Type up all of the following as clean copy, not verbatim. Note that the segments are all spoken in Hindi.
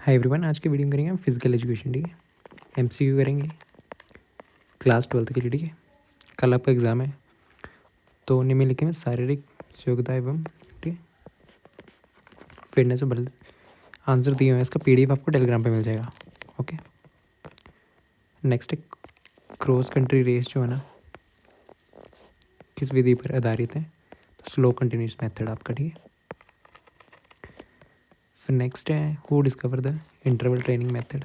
हाय एवरीवन, आज की वीडियो में करेंगे हम फिजिकल एजुकेशन। ठीक है, एमसीक्यू करेंगे क्लास 12th के लिए। ठीक है, कल आपका एग्ज़ाम है तो निम्नलिखित में शारीरिक योग्यता एवं ठीक है फिटनेस और बल आंसर दिए हुए हैं। इसका पीडीएफ आपको टेलीग्राम पे मिल जाएगा। ओके, नेक्स्ट है क्रॉस कंट्री रेस जो है ना किस विधि पर आधारित है, तो स्लो कंटिन्यूस मेथड आपका। ठीक है, फिर नेक्स्ट है who discover the interval training method,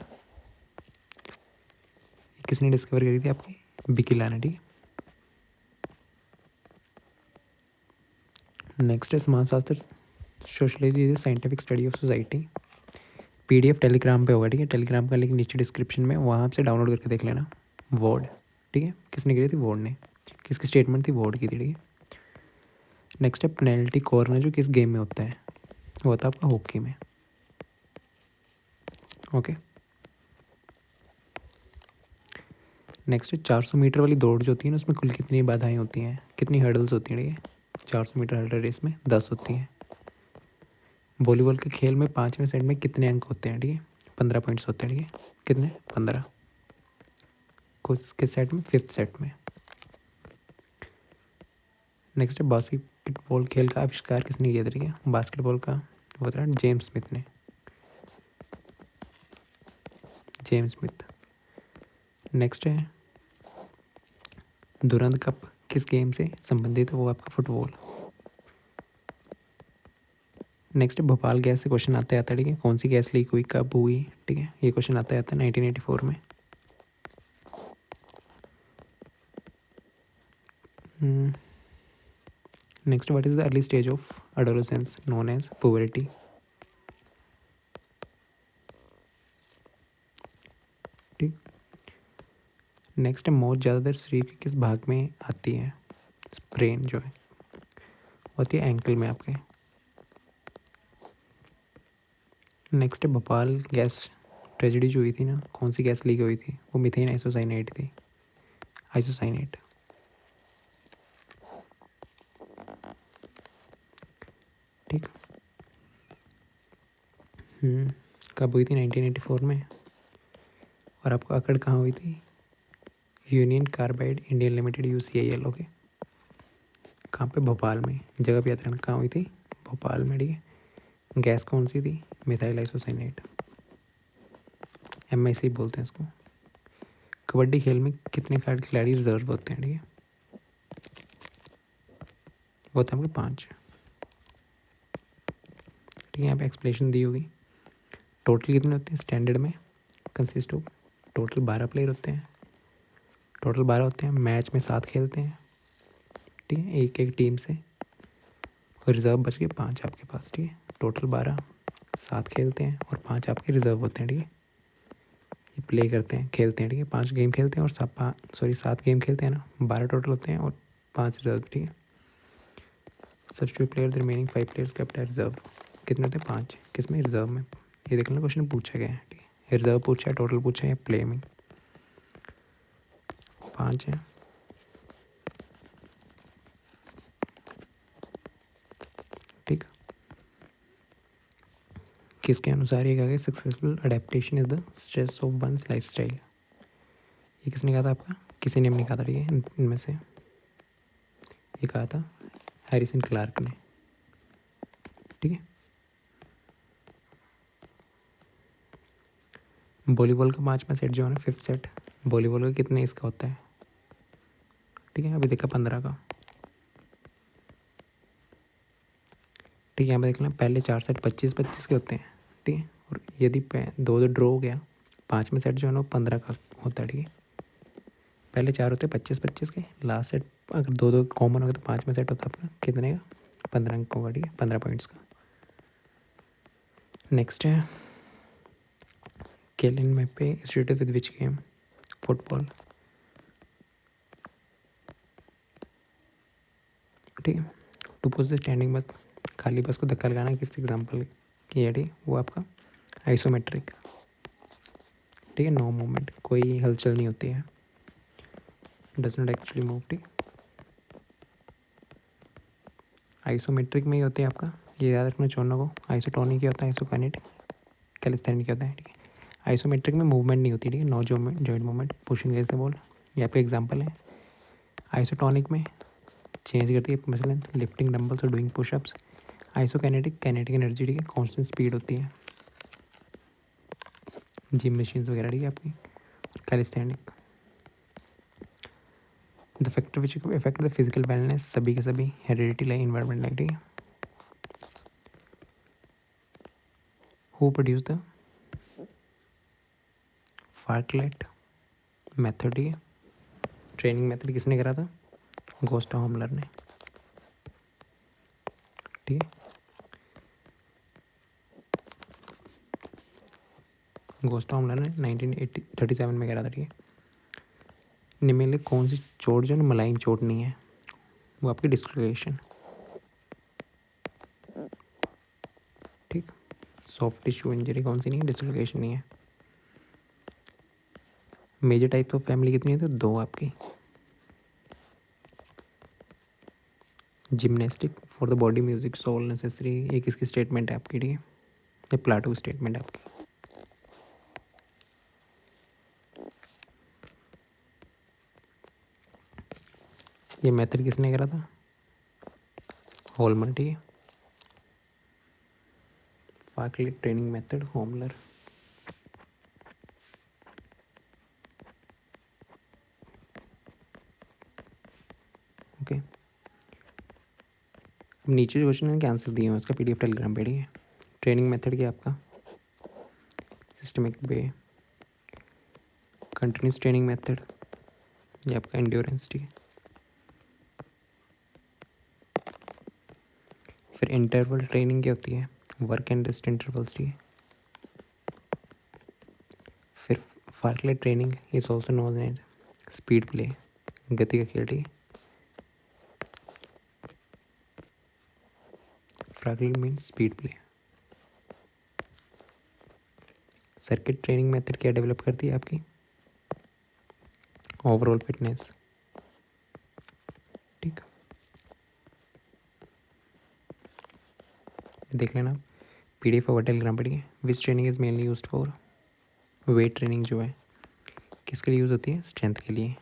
किसने डिस्कवर करी थी आपकी बिकिला ने। ठीक है, नेक्स्ट है समाजशास्त्र sociology is scientific study of society. PDF Telegram पे होगा। ठीक है, टेलीग्राम का लिंक नीचे डिस्क्रिप्शन में, वहाँ से डाउनलोड करके देख लेना। वॉर्ड, ठीक है, किसने करी थी? वॉर्ड ने। किसकी स्टेटमेंट थी? वॉर्ड की थी। ठीक है, नेक्स्ट है पेनल्टी कॉर्नर जो किस गेम में होता है, वो होता है आपका हॉकी में। ओके, नेक्स्ट है 400 मीटर वाली दौड़ जो होती है ना, उसमें कुल कितनी बाधाएं होती हैं, कितनी हर्डल्स होती हैं? ठीक है, 400 मीटर हर्डल रेस में 10 होती हैं। वॉलीबॉल के खेल में 5वें सेट में कितने अंक होते हैं? ठीक है, 15 पॉइंट्स होते हैं। ठीक है, कितने? 15। किस सेट में? 5th सेट में। नेक्स्ट है बास्केटबॉल खेल का आविष्कार किसने किया था? ठीक है, बास्केटबॉल का वो था जेम्स स्मिथ ने। James Smith. नेक्स्ट है दुरंत कप किस गेम से संबंधित है, वो आपका फुटबॉल। नेक्स्ट है भोपाल गैस से क्वेश्चन आता है। ठीक है, कौन सी गैस लीक हुई, कब हुई? ठीक है, ये क्वेश्चन आता है 1984 में। Next, what is the early stage of adolescence known as puberty. ठीक, नेक्स्ट है मौत ज़्यादातर शरीर के किस भाग में आती है? ब्रेन जो है होती है एंकल में आपके। नेक्स्ट है भोपाल गैस ट्रेजेडी जो हुई थी ना, कौन सी गैस लीक हुई थी? वो मीथेन आइसोसाइनेट थी। आइसोसाइनेट। ठीक, कब हुई थी? 1984 में। और आपको अकड़ कहाँ हुई थी? Union carbide Indian limited UCIL। Okay, कहाँ पे? भोपाल में। जगह पे याद रखना कहाँ हुई थी? भोपाल में। ठीक है, गैस कौन सी थी? मिथाइल आइसोसाइनेट, MIC बोलते हैं इसको। कबड्डी खेल में कितने खिलाड़ी रिजर्व होते हैं? ठीक है, वो होते हैं आपके 5। ठीक है, यहाँ पे एक्सप्लेनेशन दी होगी। टोटल कितने होते हैं स्टैंडर्ड में? कंसिस्ट ऑफ टोटल 12 प्लेयर होते हैं। टोटल 12 होते हैं, मैच में 7 खेलते हैं। ठीक है, एक एक टीम से। और रिजर्व बच के 5 आपके पास। ठीक है, टोटल 12, 7 खेलते हैं और 5 आपके रिजर्व होते हैं। ठीक है, ये प्ले करते हैं, खेलते हैं। ठीक है, 5 गेम खेलते हैं और 7 गेम खेलते हैं ना, 12 टोटल होते हैं और 5 रिजर्व। ठीक है, substitute player the remaining 5 players kept at reserve. कितने होते हैं? 5। किस में? रिजर्व में। ये देख लेना, क्वेश्चन पूछा गया है। ठीक है, रिजर्व पूछा है, टोटल पूछा है, प्ले में 5 है। ठीक, किसके अनुसार ये कहा गया successful adaptation is the stress of one's life style. ये किसने कहा था आपका? किसी ने नहीं कहा था। ठीक है, इनमें से ये कहा था हैरिसन क्लार्क ने। ठीक है, वॉलीबॉल का 5वां सेट जो है ना, 5th सेट, वॉलीबॉल का कितने इसका होता है? ठीक है, अभी देखा 15 का। ठीक है, यहाँ पे देख लें, पहले 4 सेट 25-25 के होते हैं। ठीक है, और यदि 2-2 ड्रॉ हो गया, 5वां सेट जो है ना, 15 का होता है। ठीक है, पहले 4 होते हैं 25-25 के, लास्ट सेट अगर 2-2 कॉमन हो गया तो 5वां सेट होता है आपका कितने का? 15 अंक होगा। ठीक है, 15 पॉइंट्स का। नेक्स्ट है केलिन मैपे associated with which game? Football. ठीक है, टू पुश द स्टैंडिंग बस, खाली बस को धक्का लगाना किस एग्जाम्पल की है? ठीक, वो आपका आइसोमेट्रिक। ठीक है, नो मूवमेंट, कोई हलचल नहीं होती है, डज नॉट एक्चुअली मूव। ठीक, आइसोमेट्रिक में ही होते हैं आपका, ये याद रखना चाहना को। आइसोटोनिक क्या होता है? आइसोकाइनेटिक कैलिस्थेनिक क्या होता है, ठीक है। आइसोमेट्रिक में मूवमेंट नहीं होती, ठीक है, नो जॉइंट मूवमेंट, पुशिंग जैसे बॉल, ये आपका एग्जाम्पल है। आइसोटोनिक में चेंज करती है, मसलन लिफ्टिंग डंबल्स और doing pushups. Isokinetic, kinetic energy, ठीक है, कॉन्स्टेंट स्पीड होती है, जिम मशीन्स वगैरह, ठीक है आपकी। Calisthenic, the factor which effect the physical wellness, सभी के सभी, हेरिडिटी लाइक, इन्वायरमेंट लाइक, ठीक है। हु प्रोड्यूस द फार्कलेट मेथड, ठीक है, ट्रेनिंग मेथड किसने करा था, गोस्टा होमलर ने, ठीक है। गोस्टा होमलर ने 1937 में करा था, ठीक है। निम्नलिखित कौन सी चोट जो है मलाइम चोट नहीं है, वो आपकी डिस्लोकेशन, ठीक। सॉफ्ट टिश्यू इंजरी कौन सी नहीं है, डिस्लोकेशन नहीं है। मेजर टाइप ऑफ फैमिली कितनी है, तो दो आपकी। Gymnastic for the body, music, soul necessary, ये किसकी स्टेटमेंट है आपकी, ठीक है, ये प्लाटो स्टेटमेंट है आपकी। ये मेथड किसने करा था, होलमर, ठीक है। फार्कलेट ट्रेनिंग मेथड, होमलर। ओके, अब नीचे जो क्वेश्चन के आंसर दिए हैं उसका PDF टेलीग्राम पे, ठीक है। ट्रेनिंग मेथड क्या आपका, सिस्टमिक वे, कंटिन्यूस ट्रेनिंग मेथड, ये आपका एंड्योरेंस, ठीक है। फिर इंटरवल ट्रेनिंग क्या होती है, वर्क एंड रेस्ट इंटरवल्स, ठीक है। फिर fartlek training is also known as speed play, गति का खेल, ठीक है। Fartlek means speed play. Circuit training method क्या डेवलप करती है आपकी, ओवरऑल फिटनेस, ठीक। देख लेना PDF और टेलीग्राम पर, ठीक है। Which training is mainly used for, weight training जो है किसके लिए यूज़ होती है, स्ट्रेंथ के लिए।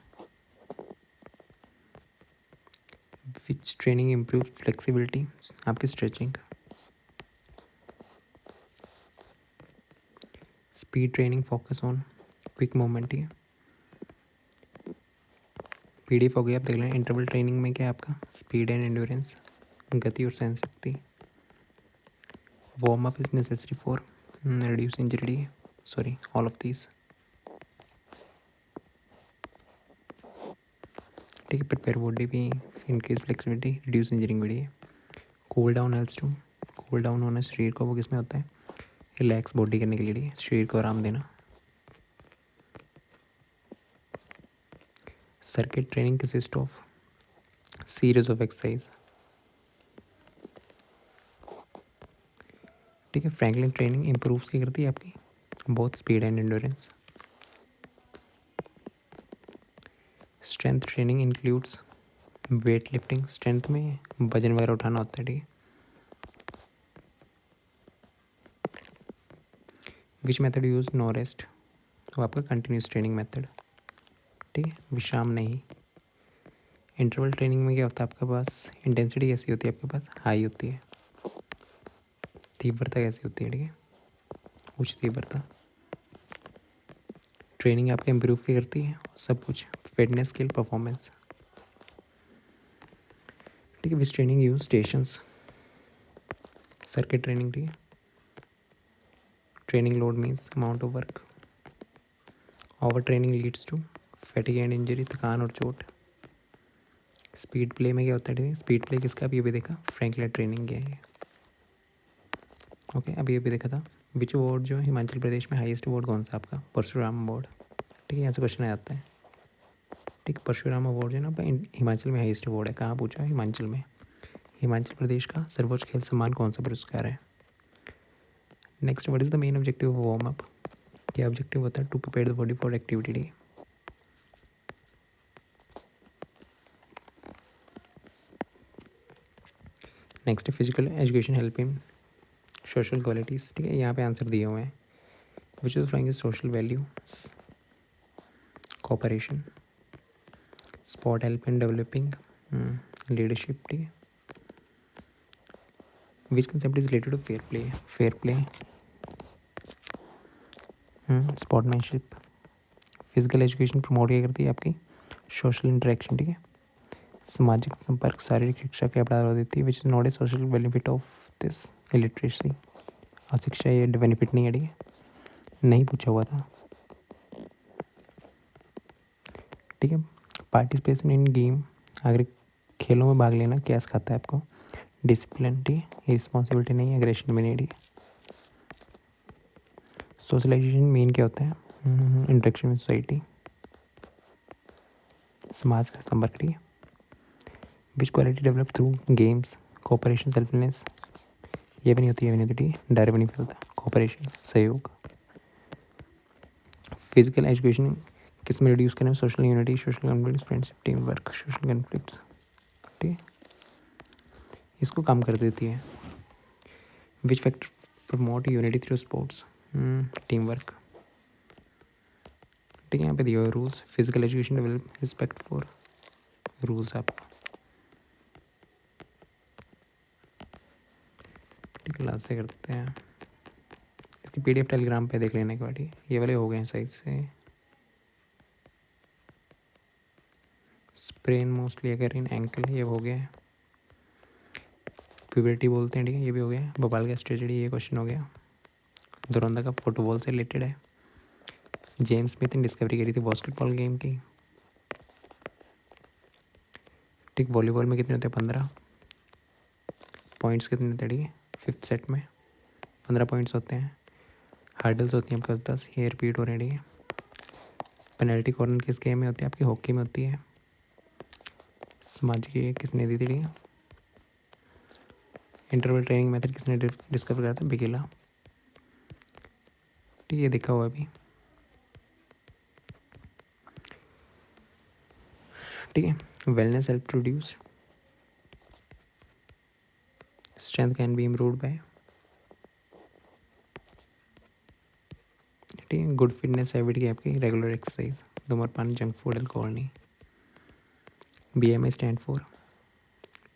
विच ट्रेनिंग इम्प्रूव फ्लेक्सिबिलिटी, आपकी stretching. Speed training focus on quick movement, he PDF हो गया, आप देख लें। इंटरवल ट्रेनिंग में क्या है आपका, स्पीड एंड एंड्योरेंस, गति और सहन शक्ति। Warm up is necessary for reduce injury, sorry all of this, ठीक है। प्रिपेयर बॉडी भी, इंक्रीज फ्लेक्सिबिलिटी, रिड्यूस इंजरिंग भी। Cool down helps to, cool down होना शरीर को, वो किस में होता है, रिलैक्स बॉडी करने के लिए, शरीर को आराम देना। Circuit training consist of series of exercise, ठीक है। फ्रैंकलिन ट्रेनिंग इम्प्रूव्स क्या करती है आपकी, बहुत speed and endurance. Strength training includes weight lifting, strength में वजन वगैरह उठाना होता है, ठीक है। Which method use no rest, वो आपका कंटिन्यूस ट्रेनिंग मेथड, ठीक है, विश्राम नहीं। इंटरवल ट्रेनिंग में क्या होता है आपके पास, इंटेंसिटी कैसी होती है आपके पास, हाई होती है। तीव्रता कैसी होती है, ठीक है, उच्च तीव्रता। ट्रेनिंग आपको इम्प्रूव क्या करती है, सब कुछ, फिटनेस, स्किल, परफॉर्मेंस, ठीक है। Which training use stations, circuit training, ठीक है। Training load means amount of work. Over training leads to fatigue and injury, थकान और चोट। स्पीड प्ले में क्या होता है, ठीक है, स्पीड प्ले किसका, अभी अभी देखा, फ्रैंकलिन ट्रेनिंग क्या है, ओके, अभी अभी देखा था। विच अवार्ड जो है हिमाचल प्रदेश में हाईएस्ट अवार्ड कौन सा आपका, परशुराम अवार्ड, ठीक है, यहाँ से क्वेश्चन आ जाता है, ठीक। परशुराम अवार्ड जो है ना हिमाचल में हाईएस्ट अवार्ड है, कहाँ पूछा है, हिमाचल में। हिमाचल प्रदेश का सर्वोच्च खेल सम्मान कौन सा पुरस्कार है। Next, what is the main objective of warm up, क्या ऑब्जेक्टिव होता है, to prepare the body for activity. Next, physical education help in social qualities, ठीक है, यहाँ पे आंसर दिए हुए हैं। Which is flowing is social value, cooperation, sport help in developing, leadership, ठीक है। Which concept is related to fair play, sportsmanship, physical education promote क्या करती है आपकी, सोशल इंटरेक्शन, ठीक है। सामाजिक संपर्क शारीरिक शिक्षा के बढ़ावा देती है, which is not a social benefit of this illiteracy. अशिक्षा ये बेनिफिट नहीं है, ठीक है, नहीं पूछा हुआ था, ठीक है। पार्टिसिपेशन इन गेम, अगर खेलों में भाग लेना क्या सिखाता है आपको, डिसिप्लिन, ठीक है, रिस्पॉन्सिबिलिटी नहीं, एग्रेशन भी नहीं, ठीक है। सोशलाइजेशन मेन क्या होता है, इंटरेक्शन विद सोसाइटी, समाज का संपर्क, ठीक है। Which quality develop through games, cooperation, selfness, ये भी नहीं होती, ये भी नहीं होती, ठीक है, डर भी नहीं फैलता, कोऑपरेशन, सहयोग। फिजिकल एजुकेशन किस में रिड्यूस करें, social unity, social conflicts, friendship, team work, social conflicts, ठीक है, इसको कम कर देती है। Which factor promote unity through sports, team work, ठीक है। यहाँ पे दिए हुए rules, physical education develop respect for rules आपको, ठीक है। लास्ट से करते हैं इसकी PDF टेलीग्राम पे देख लेने के बाद, ये वाले हो गए हैं साइज से। स्प्रेन मोस्टली अगर इन एंकल, ये हो गया है। प्यूबर्टी बोलते हैं, ठीक है, ये भी हो गया। भोपाल का ट्रेजेडी, ये क्वेश्चन हो गया। धुरंधर का फुटबॉल से रिलेटेड है। जेम्स स्मिथ ने डिस्कवरी करी थी बास्केटबॉल गेम की, ठीक। वॉलीबॉल में कितने होते हैं, 15 पॉइंट्स कितने होते हैं, ठीक है, 5th सेट में 15 पॉइंट्स होते हैं। हार्डल्स होती हैं आपके पास 10, ये रिपीट हो रहे हैं, ठीक है। पेनल्टी कॉर्नर किस गेम में होती है, आपकी हॉकी में होती है। सामाजिक ये किसने दी थी, ठीक है। इंटरवल ट्रेनिंग मेथड किसने डिस्कवर करा था, बिगेला, ठीक है, देखा हुआ अभी, ठीक है। Wellness help to reduce strength can be improved by, ठीक है। गुड फिटनेस हैबिट की आपकी रेगुलर एक्सरसाइज, धूम्रपान, जंक फूड, अल्कोहल नहीं। BMI स्टैंड फॉर,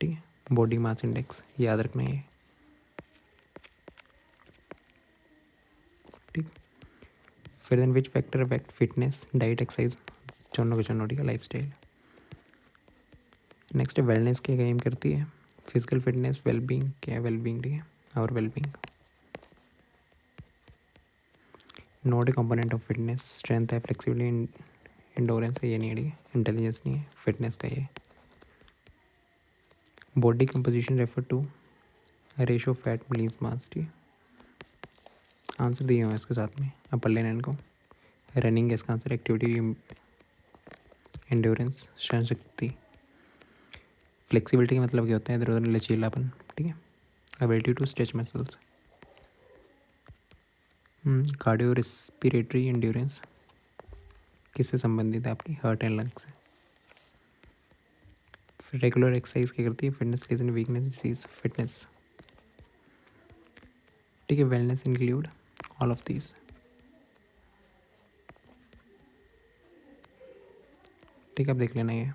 ठीक है, बॉडी मास इंडेक्स, याद रखना है, ठीक। फिर then which factor affect fitness, diet, exercise, चौनो के चौनो, ठीक है, लाइफ स्टाइल। नेक्स्ट है वेलनेस क्या एम करती है, फिजिकल फिटनेस, वेलबींग क्या है, वेलबींग, ठीक है, और wellbeing. Not a component of fitness, strength है, फ्लेक्सिबिलिटी, इंडोरेंस है, ये नहीं है, ठीक है, इंटेलिजेंस नहीं है, फिटनेस का ये। Body composition refer to ratio fat lean mass, ठीक है। आंसर दिए हुए इसके साथ में, अब पढ़ लेना इनको। रनिंग इसका आंसर, एक्टिविटी, एंड्योरेंस, सहन शक्ति। फ्लेक्सिबिलिटी का मतलब क्या होता है, इधर उधर लचीलापन, ठीक है। Ability to stretch muscles. Cardio respiratory endurance किससे संबंधित है, आपकी हार्ट एंड लंग से। फिर रेगुलर एक्सरसाइज क्या करती है, fitness, lesion, weakness, disease, fitness, ठीक है। Wellness include all of these, ठीक है, आप देख लेना ये।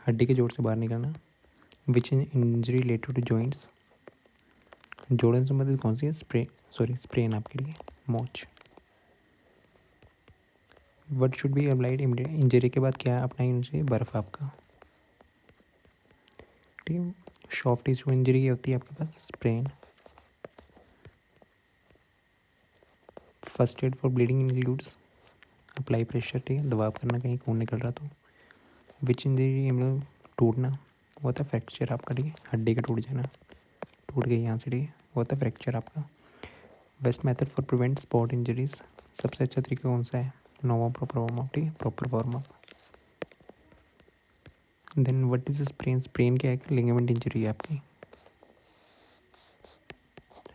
हड्डी के जोड़ से बाहर निकलना। विच इंजरी रिलेटेड टू जॉइंट्स, जोड़ों से संबंधित कौन सी है? स्प्रेन आपके लिए मोच। What should be applied immediate, injury के बाद क्या अप्लाई होना चाहिए? बर्फ़ आपका, ठीक है। सॉफ्ट टिश्यू इंजरी की होती है आपके पास? Sprain. First aid for bleeding includes apply pressure, ठीक है, दबाव करना कहीं खून निकल रहा तो। विच इंजरी मतलब टूटना, वो होता है फ्रैक्चर आपका, ठीक है, हड्डी का टूट जाना, टूट गई यहाँ से, ठीक है, वो होता है फ्रैक्चर आपका। Best method for prevent spot injuries, सबसे अच्छा तरीका कौन सा है? नोवा प्रॉपर वार्म अप, ठीक है, proper warm up. Then what is sprain, sprain क्या है? लिगामेंट इंजरी है आपकी,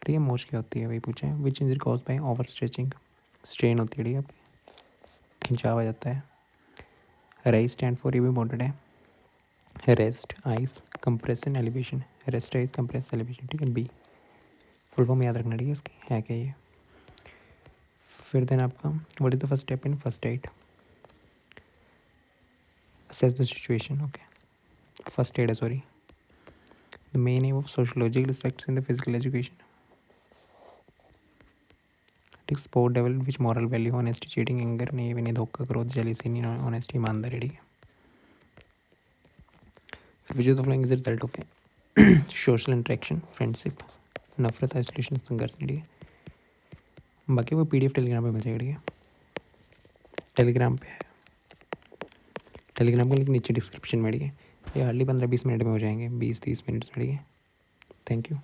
ठीक है। मोच क्या होती है वही पूछा है। Which injury cause by over stretching, strain होती है, ठीक है, आपकी खिंचाव आ जाता है। राइज स्टैंड फॉर, ये भी इम्पोर्टेंट है। Rest ice compression elevation, rest ice compress elevation, ठीक है। बी फुल फॉर्म याद रखना, ठीक है, इसकी है क्या ये। फिर देन आपका what is the first step in first aid? Assess the situation, okay. First aid है, sorry. The main aim of sociological aspects in the physical education, ठीक। Sport develop which moral value, honesty, cheating, anger, नहीं विनय, धोखा, क्रोध, जेलिसी, नहीं ऑनेस्टी, ईमानदारी, ठीक है। Which of the following is the result of social interaction, friendship, नफरत, आइसोलेशन, संघर्ष, ठीक है। बाकी वो PDF टेलीग्राम पे मिल जाएगा, ठीक है, टेलीग्राम पे है। टेलीग्राम का लिंक नीचे डिस्क्रिप्शन में, ठीक है। ये हार्डली 15-20 मिनट में हो जाएंगे, 20-30 मिनट में, ठीक है। Thank you.